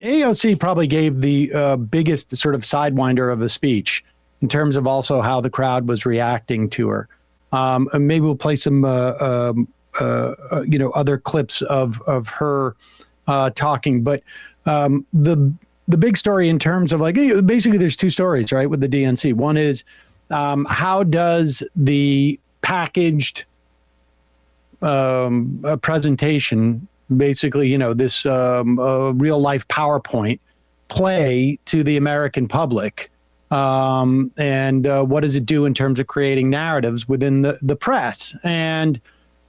AOC probably gave the biggest sort of sidewinder of a speech in terms of also how the crowd was reacting to her. And maybe we'll play some, other clips of her talking. But the big story in terms of basically there's two stories, right, with the DNC. One is how does the packaged presentation, basically, this real life PowerPoint play to the American public? And what does it do in terms of creating narratives within the press? And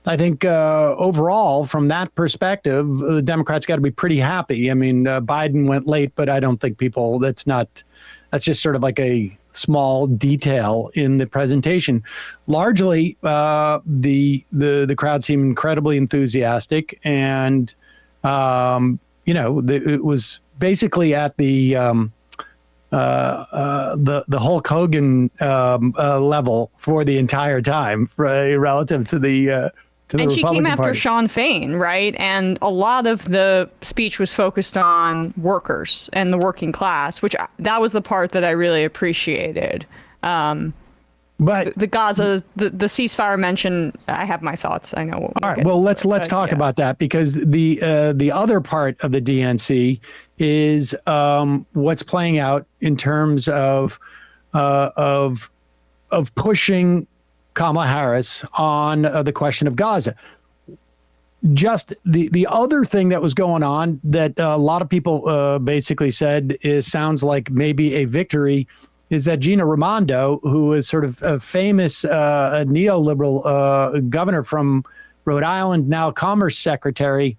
I think overall, from that perspective, the Democrats got to be pretty happy. I mean, Biden went late, but I don't think that's just sort of like a small detail in the presentation. Largely, the crowd seemed incredibly enthusiastic, and it was basically at the Hulk Hogan level for the entire time, relative to the. And she came after Party. Sean Fain, right? And a lot of the speech was focused on workers and the working class, which that was the part that I really appreciated. But the Gaza, the ceasefire mention, I have my thoughts. I know. All right. Well, let's talk about that, because the other part of the DNC is what's playing out in terms of pushing Kamala Harris on the question of Gaza. Just the other thing that was going on that a lot of people basically said sounds like maybe a victory is that Gina Raimondo, who is sort of a famous neoliberal governor from Rhode Island, now Commerce Secretary,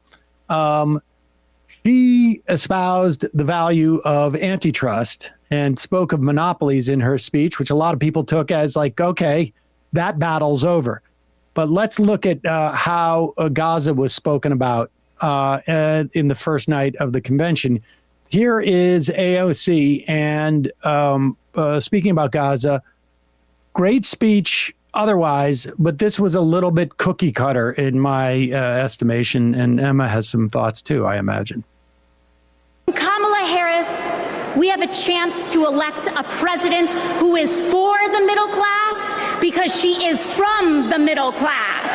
she espoused the value of antitrust and spoke of monopolies in her speech, which a lot of people took as like, okay, that battle's over. But let's look at how Gaza was spoken about in the first night of the convention. Here is AOC, and speaking about Gaza, great speech otherwise, but this was a little bit cookie cutter in my estimation, and Emma has some thoughts too, I imagine. Kamala Harris, we have a chance to elect a president who is for the middle class, because she is from the middle class.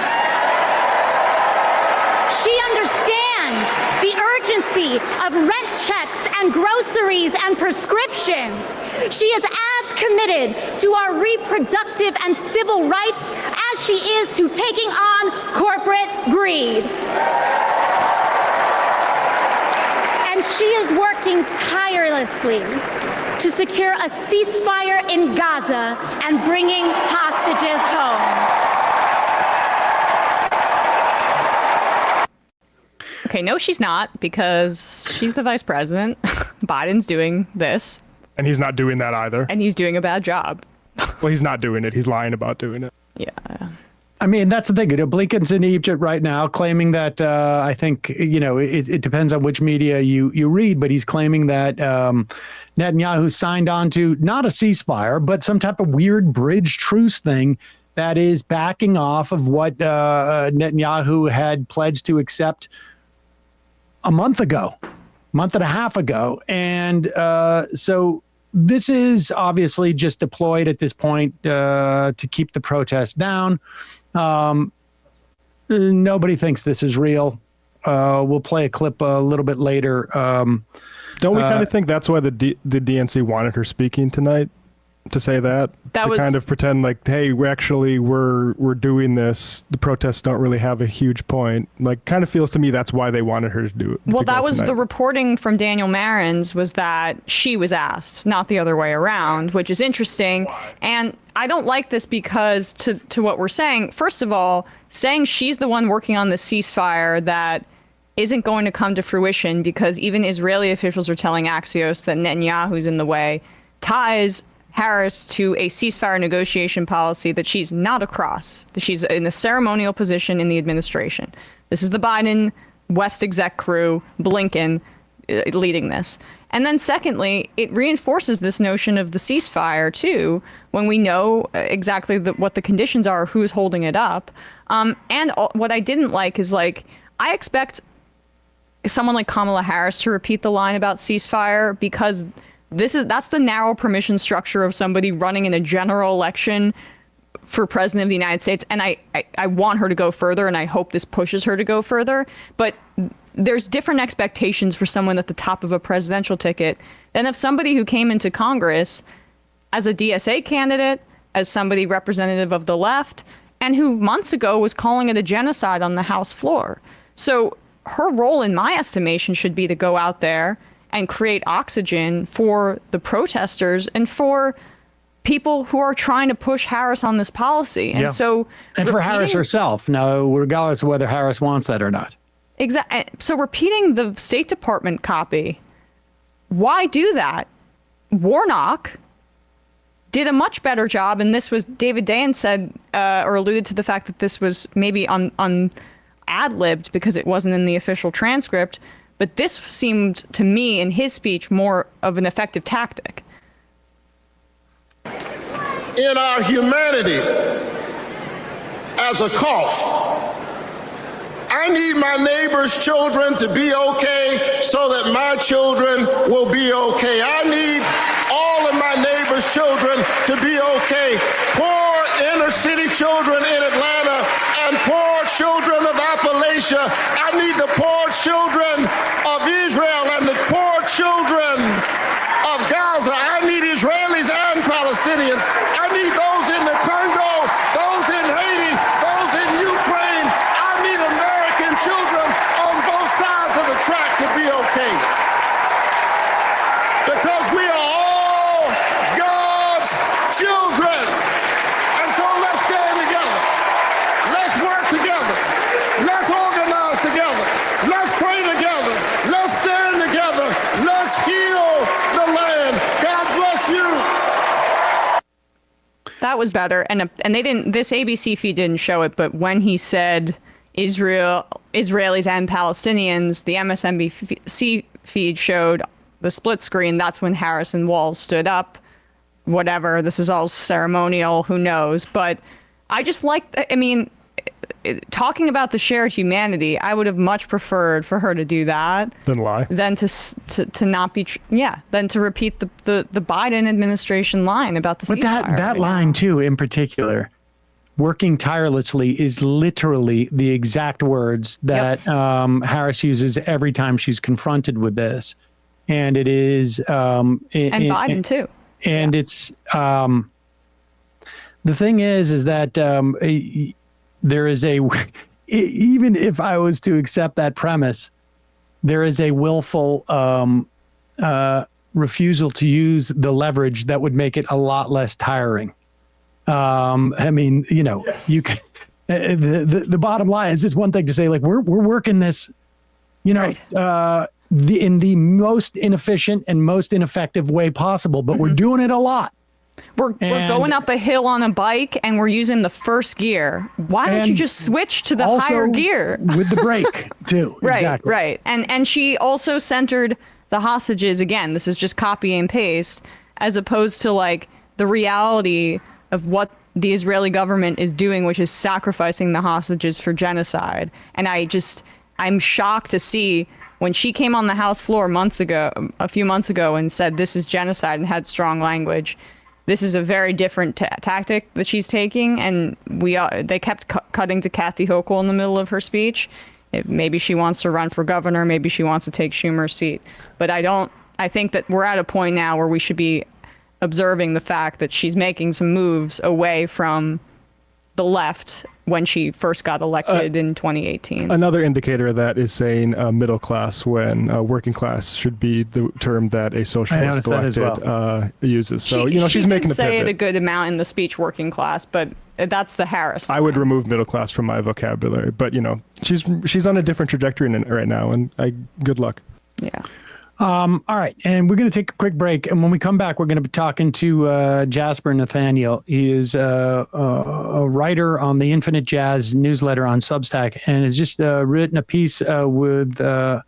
She understands the urgency of rent checks and groceries and prescriptions. She is as committed to our reproductive and civil rights as she is to taking on corporate greed. And she is working tirelessly to secure a ceasefire in Gaza and bringing hostages home. Okay, no, she's not, because she's the vice president. Biden's doing this. And he's not doing that either. And he's doing a bad job. Well, he's not doing it. He's lying about doing it. Yeah. I mean, that's the thing. Blinken's in Egypt right now, claiming that I think, it depends on which media you read, but he's claiming that Netanyahu signed on to not a ceasefire, but some type of weird bridge truce thing that is backing off of what Netanyahu had pledged to accept a month and a half ago. And so this is obviously just deployed at this point to keep the protests down. Nobody thinks this is real. We'll play a clip a little bit later. Don't we kind of think that's why the DNC wanted her speaking tonight? To say that to kind of pretend like, hey, we're doing this. The protests don't really have a huge point. Like, kind of feels to me that's why they wanted her to do it. Well, that was the reporting from Daniel Marins, was that she was asked, not the other way around, which is interesting. And I don't like this because to what we're saying, first of all, saying she's the one working on the ceasefire that isn't going to come to fruition because even Israeli officials are telling Axios that Netanyahu's in the way, ties Harris to a ceasefire negotiation policy that she's not across, that she's in a ceremonial position in the administration. This is the Biden West exec crew, Blinken, leading this. And then secondly, it reinforces this notion of the ceasefire too, when we know exactly what the conditions are, who's holding it up. And what I didn't like is, like, I expect someone like Kamala Harris to repeat the line about ceasefire, because that's the narrow permission structure of somebody running in a general election for president of the United States. And I want her to go further, and I hope this pushes her to go further. But there's different expectations for someone at the top of a presidential ticket than if somebody who came into Congress as a DSA candidate, as somebody representative of the left, and who months ago was calling it a genocide on the House floor. So her role, in my estimation, should be to go out there and create oxygen for the protesters and for people who are trying to push Harris on this policy. And so, and for Harris herself, now, regardless of whether Harris wants that or not. Exactly. So repeating the State Department copy, why do that? Warnock did a much better job, and this was, David Dayen said, or alluded to the fact that this was maybe on ad-libbed because it wasn't in the official transcript, but this seemed to me in his speech more of an effective tactic. In our humanity as a cough, I need my neighbor's children to be okay so that my children will be okay. I need all of my neighbor's children to be okay. Poor inner city children in Atlanta and poor children of Appalachia. I need the poor children of Israel and the poor children of Gaza. I need Israelis and Palestinians. I need those in the Congo, those in Haiti, those in Ukraine. I need American children on both sides of the track to be okay. Because we are all God's children. And so let's stand together. Let's work together. Let's organize together. Let's pray together. Let's stand together. Let's heal the land. God bless you. That was better. And they didn't, this ABC feed didn't show it, but when he said Israelis and Palestinians, the MSNBC feed showed the split screen. That's when Harris and Walz stood up. Whatever, this is all ceremonial, who knows? But I just talking about the shared humanity, I would have much preferred for her to do that than lie, than to not be, than to repeat the Biden administration line about the ceasefire. But that line too, in particular, working tirelessly, is literally the exact words that Harris uses every time she's confronted with this, and it is and Biden too. And it's the thing is that there is even if I was to accept that premise, there is a willful refusal to use the leverage that would make it a lot less tiring. I mean, you can. The bottom line is, it's one thing to say, like, we're working this, right. In the most inefficient and most ineffective way possible, but we're doing it a lot. We're going up a hill on a bike and we're using the first gear. Why don't you just switch to the higher gear? With the brake too. Right, exactly. Right. And she also centered the hostages. Again, this is just copy and paste, as opposed to like the reality of what the Israeli government is doing, which is sacrificing the hostages for genocide. And I'm shocked to see when she came on the House floor a few months ago and said this is genocide and had strong language. This is a very different tactic that she's taking, and they kept cutting to Kathy Hochul in the middle of her speech. Maybe she wants to run for governor, maybe she wants to take Schumer's seat, but I think that we're at a point now where we should be observing the fact that she's making some moves away from the left when she first got elected in 2018. Another indicator of that is saying middle class when working class should be the term that a socialist elected uses. So, she's making a pivot. She say it a good amount in the speech, working class, but that's the Harris line. I would remove middle class from my vocabulary, but she's on a different trajectory right now, and good luck. Yeah. All right, and we're going to take a quick break, and when we come back, we're going to be talking to Jasper Nathaniel. He is a writer on the Infinite Jazz newsletter on Substack, and has just written a piece for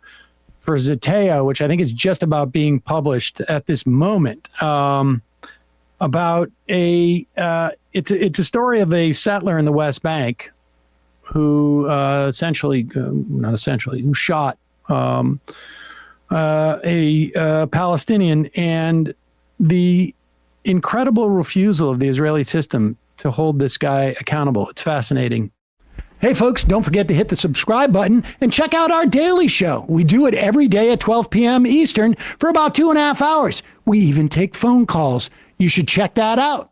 Zeteo, which I think is just about being published at this moment, about it's a story of a settler in the West Bank who who shot a Palestinian, and the incredible refusal of the Israeli system to hold this guy accountable. It's fascinating. Hey, folks, don't forget to hit the subscribe button and check out our daily show. We do it every day at 12 p.m. Eastern for about 2.5 hours. We even take phone calls. You should check that out.